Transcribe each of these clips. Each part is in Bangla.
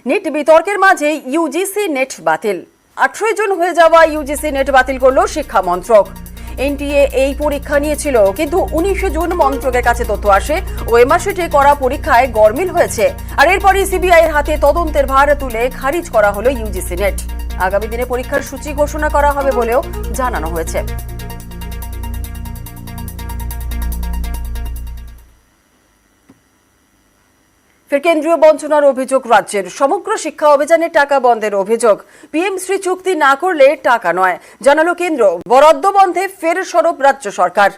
নেট বিতর্কের মাঝে ইউজিসি নেট বাতিল। 18 জুন হয়ে যাওয়া ইউজিসি নেট বাতিল করল শিক্ষা মন্ত্রক। এনটিএ এই পরীক্ষা নিয়েছিল, কিন্তু 19 জুন মন্ত্রকের কাছে তথ্য আসে ওএমআরশিটে করা পরীক্ষায় গরমিল হয়েছে। আর এরপরই সিবিআই এর হাতে তদন্তের ভার তুলে খারিজ করা হলো ইউজিসি নেট। আগামী দিনে পরীক্ষার সূচি ঘোষণা করা হবে বলেও জানানো হয়েছে। ফের কেন্দ্রীয় বঞ্চনার অভিযোগ রাজ্যের। সমগ্র শিক্ষা অভিযানে টাকা বন্ধের অভিযোগ। পিএমশ্রী চুক্তি না করলে টাকা নয়, জানালো কেন্দ্র। বরাদ্দ বন্ধে ফের সরব রাজ্য সরকার।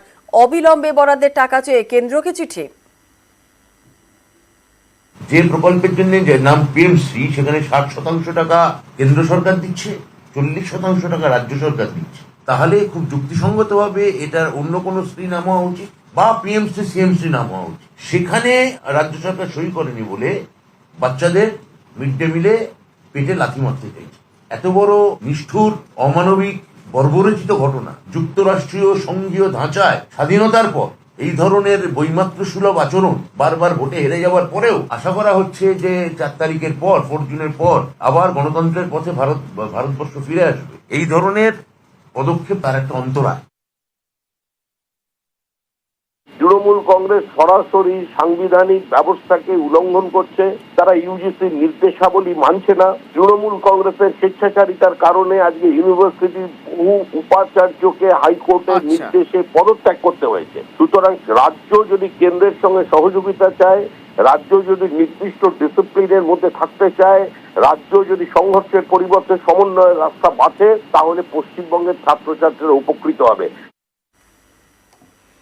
অবিলম্বে বরাদ্দের টাকা চেয়ে কেন্দ্রকে চিঠি। যে প্রকল্পের জন্য যে নাম পিএমশ্রী, সেখানে 60% টাকা কেন্দ্র সরকার দিচ্ছে, 40% টাকা রাজ্য সরকার দিচ্ছে। তাহলে খুব যুক্তিসঙ্গতভাবে এটার অন্য কোনো শ্রী নাম হওয়া উচিত, বা পিএমশ্রী সিএমশ্রী নাম হওয়া উচিত। সেখানে রাজ্য সরকার সই করেনি বলে বাচ্চাদের মিড ডে মিলে পেটে লাথি মারতে চাইছে। এত বড় নিষ্ঠুর, অমানবিক, বর্বরচিত ঘটনা যুক্তরাষ্ট্রীয় সংঘীয় ধাঁচায় স্বাধীনতার পর এই ধরনের বৈমাত্র সুলভ আচরণ বারবার ভোটে হেরে যাওয়ার পরেও আশা করা হচ্ছে যে 4 তারিখের পর, 4 জুনের পর আবার গণতন্ত্রের পথে ভারতবর্ষ ফিরে আসবে। এই ধরনের পদক্ষেপ তার একটা অন্তরায়। তৃণমূল কংগ্রেস সরাসরি সাংবিধানিক ব্যবস্থাকে উল্লঙ্ঘন করছে। তারা ইউজিসির নির্দেশাবলী মানছে না। তৃণমূল কংগ্রেসের স্বেচ্ছাচারিতার কারণে আজকে ইউনিভার্সিটির বহু উপাচার্যকে হাইকোর্টের নির্দেশে পদত্যাগ করতে হয়েছে। সুতরাং রাজ্য যদি কেন্দ্রের সঙ্গে সহযোগিতা চায়, রাজ্য যদি নির্দিষ্ট ডিসিপ্লিনের মধ্যে থাকতে চায়, রাজ্য যদি সংঘর্ষের পরিবর্তে সমন্বয়ের রাস্তা বাঁচে, তাহলে পশ্চিমবঙ্গের ছাত্রছাত্রীরা উপকৃত হবে।